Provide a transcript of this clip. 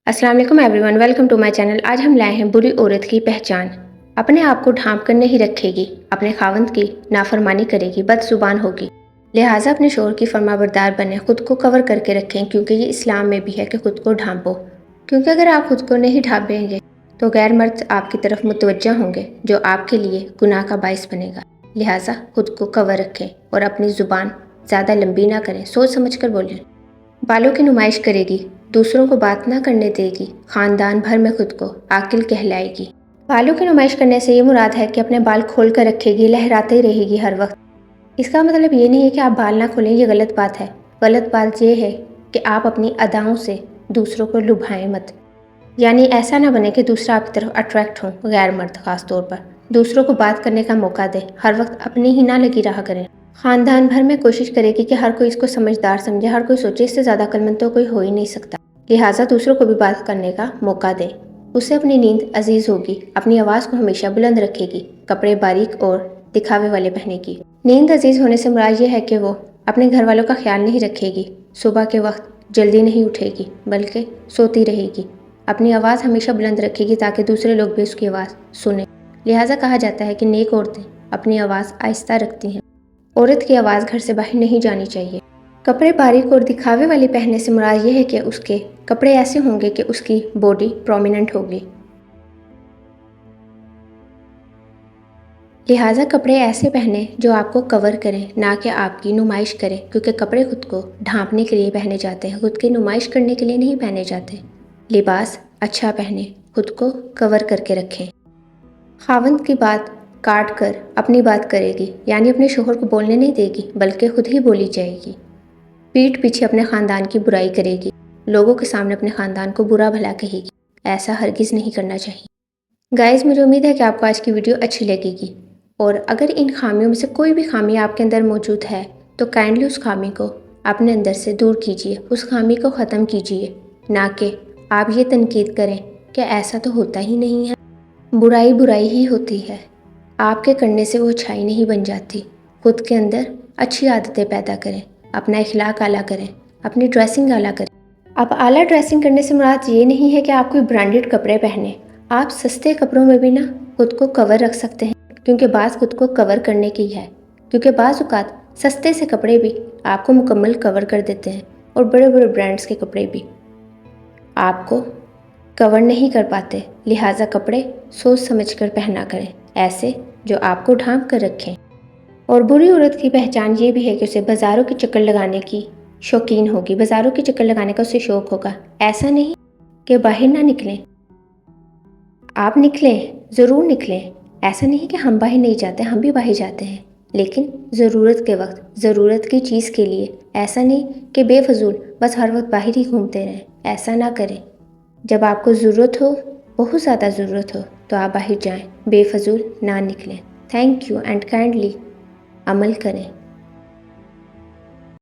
अस्सलाम वालेकुम everyone, welcome to my channel. आज हम लाए हैं बुरी औरत की पहचान। अपने आप को ढांप कर नहीं रखेगी, अपने खावंद की नाफरमानी करेगी, बदजुबान होगी। लिहाजा अपने शोहर की फरमाबरदार बने, खुद को कवर करके रखें, क्योंकि ये इस्लाम में भी है कि खुद को ढांपो। क्योंकि अगर आप खुद को नहीं ढांपेंगे तो गैर मर्द आपकी तरफ मुतवज्जा होंगे, जो आपके लिए गुनाह का बाइस बनेगा। लिहाजा खुद को कवर रखें और अपनी ज़ुबान ज़्यादा लंबी ना करें, सोच समझ कर बोलें। बालों की नुमाइश करेगी, दूसरों को बात ना करने देगी, खानदान भर में खुद को आकिल कहलाएगी। बालों की नुमाइश करने से ये मुराद है कि अपने बाल खोल कर रखेगी, लहराते रहेगी हर वक्त। इसका मतलब ये नहीं है कि आप बाल ना खोलें, ये गलत बात है। गलत बात ये है कि आप अपनी अदाओं से दूसरों को लुभाएं मत। यानी ऐसा ना बने कि दूसरा आपकी तरफ अट्रैक्ट हो, गैर मर्द खास तौर पर। दूसरों को बात करने का मौका दें, हर वक्त अपनी ही ना लगी रहा करें। खानदान भर में कोशिश करेगी कि हर कोई इसको समझदार समझे, हर कोई सोचे इससे ज़्यादा अक्लमंद तो कोई हो ही नहीं सकता। लिहाजा दूसरों को भी बात करने का मौका दें। उससे अपनी नींद अजीज होगी, अपनी आवाज़ को हमेशा बुलंद रखेगी, कपड़े बारीक और दिखावे वाले पहनेगी। नींद अजीज होने से मुराद ये है कि वो अपने घर वालों का ख्याल नहीं रखेगी, सुबह के वक्त जल्दी नहीं उठेगी, बल्कि सोती रहेगी। अपनी आवाज़ हमेशा बुलंद रखेगी ताकि दूसरे लोग भी उसकी आवाज़ सुने। लिहाजा कहा जाता है कि नेक औरतें अपनी आवाज़ आहिस्ता रखती हैं। औरत की आवाज़ घर से बाहर नहीं जानी चाहिए। कपड़े बारीक और दिखावे वाले पहनने से मुराद ये है कि उसके कपड़े ऐसे होंगे कि उसकी बॉडी प्रोमिनेंट होगी। लिहाजा कपड़े ऐसे पहने जो आपको कवर करें, ना कि आपकी नुमाइश करें, क्योंकि कपड़े खुद को ढांपने के लिए पहने जाते हैं, खुद की नुमाइश करने के लिए नहीं पहने जाते। लिबास अच्छा पहने, खुद को कवर करके रखें। खावंद की बात काट कर अपनी बात करेगी, यानी अपने शोहर को बोलने नहीं देगी, बल्कि खुद ही बोली जाएगी। पीठ पीछे अपने ख़ानदान की बुराई करेगी, लोगों के सामने अपने ख़ानदान को बुरा भला कहेगी। ऐसा हरगिज़ नहीं करना चाहिए। गाइस, मुझे उम्मीद है कि आपको आज की वीडियो अच्छी लगेगी, और अगर इन खामियों में से कोई भी खामी आपके अंदर मौजूद है तो काइंडली उस खामी को अपने अंदर से दूर कीजिए, उस खामी को ख़त्म कीजिए, ना कि आप ये तनकीद करें कि ऐसा तो होता ही नहीं है। बुराई बुराई ही होती है, आपके करने से वो अच्छाई नहीं बन जाती। खुद के अंदर अच्छी आदतें पैदा करें, अपना इखलाक आला करें, अपनी ड्रेसिंग आला करें। अब आला ड्रेसिंग करने से मुराद ये नहीं है कि आप कोई ब्रांडेड कपड़े पहने। आप सस्ते कपड़ों में भी ना खुद को कवर रख सकते हैं, क्योंकि बाज़ खुद को कवर करने की है। क्योंकि बाज़ औक़ात सस्ते से कपड़े भी आपको मुकम्मल कवर कर देते हैं, और बड़े बड़े ब्रांड्स के कपड़े भी आपको कवर नहीं कर पाते। लिहाजा कपड़े सोच समझ कर पहना करें, ऐसे जो आपको ढांप कर रखें। और बुरी औरत की पहचान ये भी है कि उसे बाज़ारों के चक्कर लगाने की शौकीन होगी, बाज़ारों के चक्कर लगाने का उसे शौक़ होगा। ऐसा नहीं कि बाहर ना निकलें, आप निकलें, ज़रूर निकलें। ऐसा नहीं कि हम बाहर नहीं जाते, हम भी बाहर जाते हैं, लेकिन ज़रूरत के वक्त, ज़रूरत की चीज़ के लिए। ऐसा नहीं कि बेफजूल बस हर वक्त बाहर ही घूमते रहें, ऐसा ना करें। जब आपको ज़रूरत हो, बहुत ज़्यादा ज़रूरत हो, तो आप बाहर जाएं, बेफजूल ना निकलें। थैंक यू एंड काइंडली अमल करें।